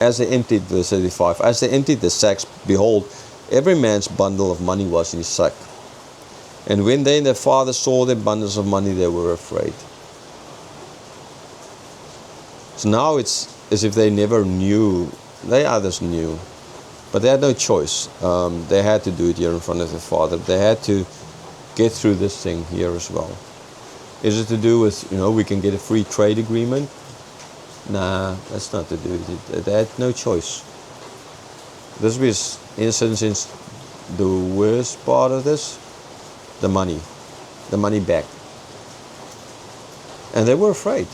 As they emptied, verse 35, as they emptied the sacks, behold, every man's bundle of money was in his sack. And when they and their father saw their bundles of money, they were afraid. So now it's as if they never knew. They others knew, but they had no choice. They had to do it here in front of their father. They had to get through this thing here as well. Is it to do with, we can get a free trade agreement? Nah, that's not to do with it. They had no choice. This was, in a sense, the worst part of this. The money back. And they were afraid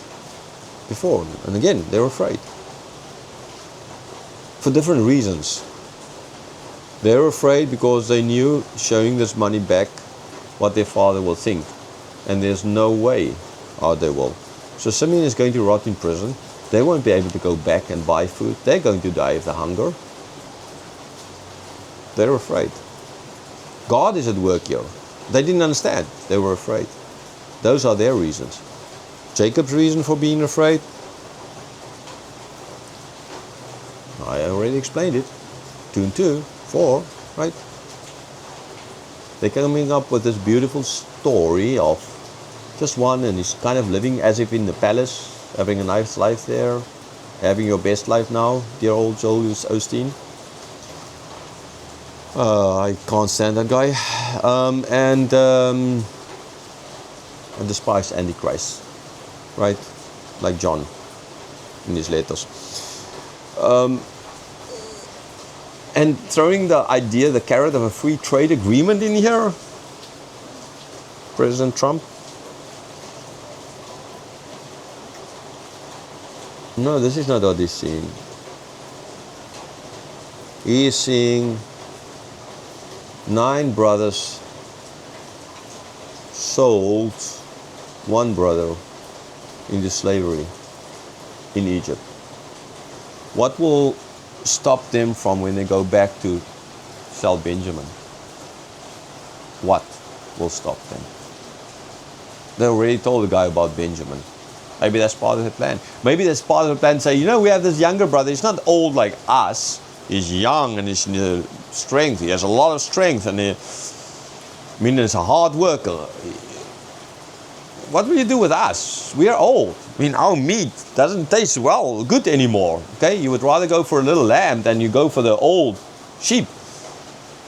before, and again, they were afraid. For different reasons. They were afraid because they knew showing this money back what their father will think. And there's no way how they will. So Simeon is going to rot in prison. They won't be able to go back and buy food. They're going to die of the hunger. They're afraid. God is at work here. They didn't understand. They were afraid. Those are their reasons. Jacob's reason for being afraid, I already explained it. 2 and 2, 4, right? They're coming up with this beautiful story of just one, and he's kind of living as if in the palace, having a nice life there, having your best life now, dear old Joel Osteen. I can't stand that guy. And despise Antichrist, right? Like John in his letters. And throwing the idea, the carrot of a free trade agreement in here, President Trump. No, this is not what he's seeing. He is seeing 9 brothers sold one brother into slavery in Egypt. What will stop them from when they go back to sell Benjamin? What will stop them? They already told the guy about Benjamin. Maybe that's part of the plan. Maybe that's part of the plan. Say, we have this younger brother. He's not old like us. He's young and he's in strength. He has a lot of strength, and he's a hard worker. What will you do with us? We are old. Our meat doesn't taste good anymore. Okay, you would rather go for a little lamb than you go for the old sheep,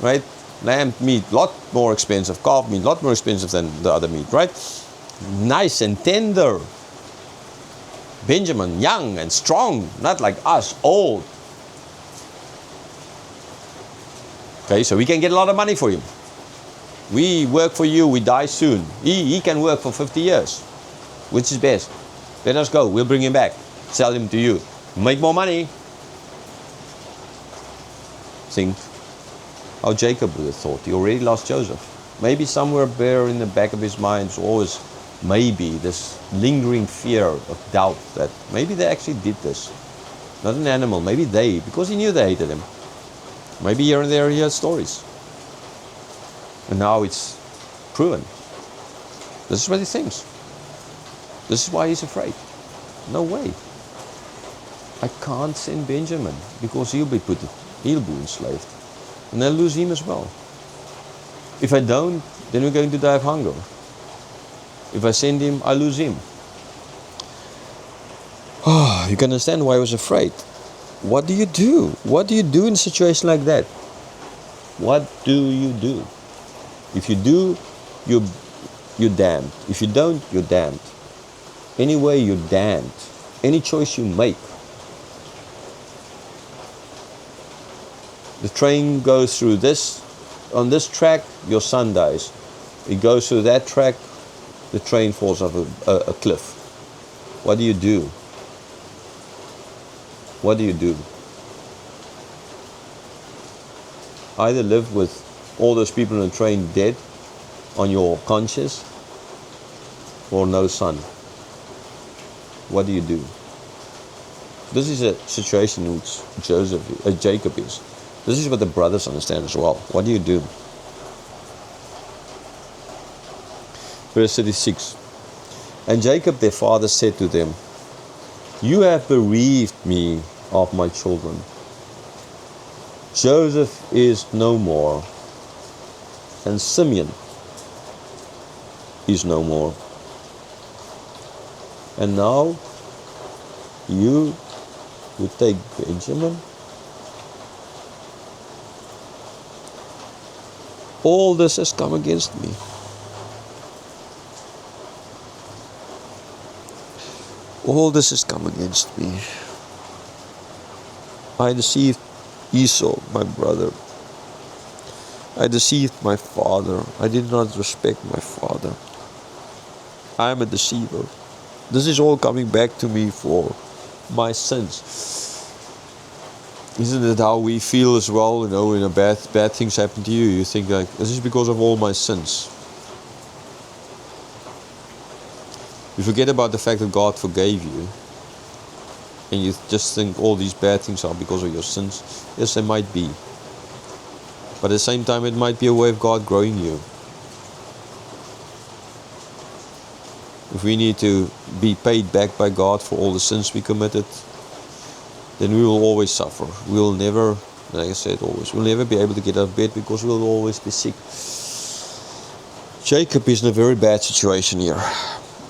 right? Lamb meat, lot more expensive. Calf meat, lot more expensive than the other meat, right? Nice and tender. Benjamin, young and strong, not like us, old. Okay, so we can get a lot of money for him. We work for you, we die soon. He can work for 50 years. Which is best? Let us go, we'll bring him back. Sell him to you. Make more money. Think how Jacob would have thought. He already lost Joseph. Maybe somewhere there in the back of his mind is always maybe this lingering fear of doubt that maybe they actually did this. Not an animal, maybe they, because he knew they hated him. Maybe here and there he heard stories. And now it's proven. This is what he thinks. This is why he's afraid. No way. I can't send Benjamin because he'll be enslaved. And they'll lose him as well. If I don't, then we're going to die of hunger. If I send him, I lose him. You can understand why I was afraid. What do you do? What do you do in a situation like that? What do you do? If you do, you're damned. If you don't, you're damned. Anyway, you're damned. Any choice you make. The train goes through this. On this track, your son dies. It goes through that track, the train falls off a cliff. What do you do? What do you do? Either live with all those people on the train dead on your conscience, or no son. What do you do? This is a situation in which Jacob is. This is what the brothers understand as well. What do you do? Verse 36. And Jacob their father said to them, You have bereaved me of my children. Joseph is no more, and Simeon is no more. And now you would take Benjamin. All this has come against me. All this has come against me. I deceived Esau, my brother. I deceived my father. I did not respect my father. I am a deceiver. This is all coming back to me for my sins. Isn't it how we feel as well? You know, when a bad things happen to you, you think like, this is because of all my sins. You forget about the fact that God forgave you, and you just think all these bad things are because of your sins. Yes, they might be. But at the same time, it might be a way of God growing you. If we need to be paid back by God for all the sins we committed, then we will always suffer. We will never, like I said always, we'll never be able to get out of bed because we will always be sick. Jacob is in a very bad situation here.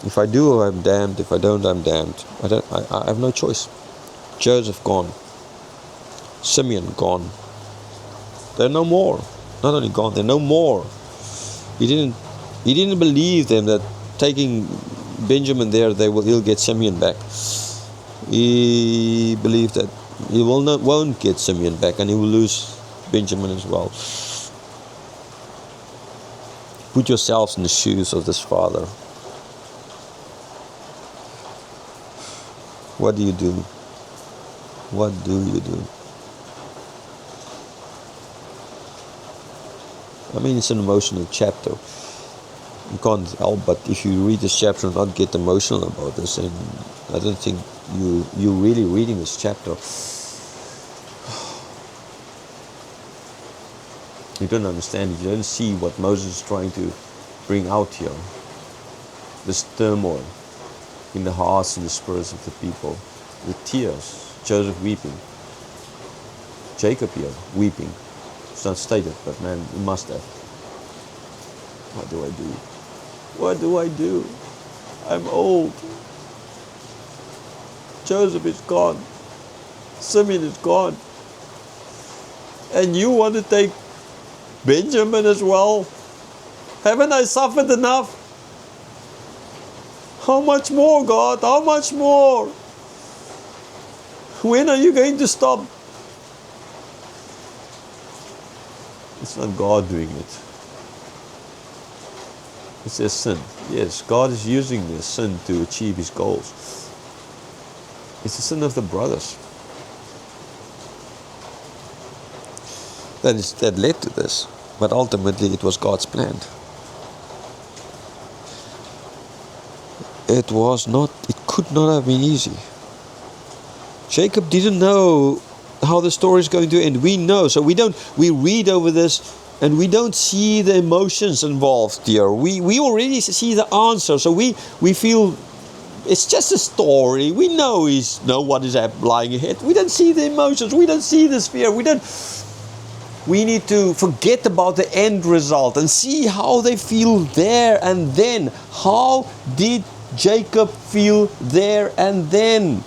If I do, I'm damned. If I don't, I'm damned. I have no choice. Joseph gone. Simeon gone. They're no more. Not only gone, they're no more. He didn't believe them that taking Benjamin there, he'll get Simeon back. He believed that he won't get Simeon back, and he will lose Benjamin as well. Put yourselves in the shoes of this father. What do you do? What do you do? I mean, it's an emotional chapter. You can't help but, if you read this chapter, not get emotional about this. And I don't think you're really reading this chapter. You don't understand it. You don't see what Moses is trying to bring out here. This turmoil in the hearts and the spirits of the people. The tears. Joseph weeping. Jacob here weeping. It's not stated, but man, he must have. What do I do? What do I do? I'm old. Joseph is gone. Simeon is gone. And you want to take Benjamin as well? Haven't I suffered enough? How much more, God? How much more? When are you going to stop? It's not God doing it. It's their sin. Yes, God is using their sin to achieve His goals. It's the sin of the brothers that led to this. But ultimately it was God's plan. It could not have been easy. Jacob didn't know how the story is going to end. We know, so we read over this and we don't see the emotions involved here. We already see the answer, so we feel it's just a story. We know what is lying ahead. We don't see the emotions. We don't see the fear. We need to forget about the end result and see how they feel there and then. How did Jacob feel there and then?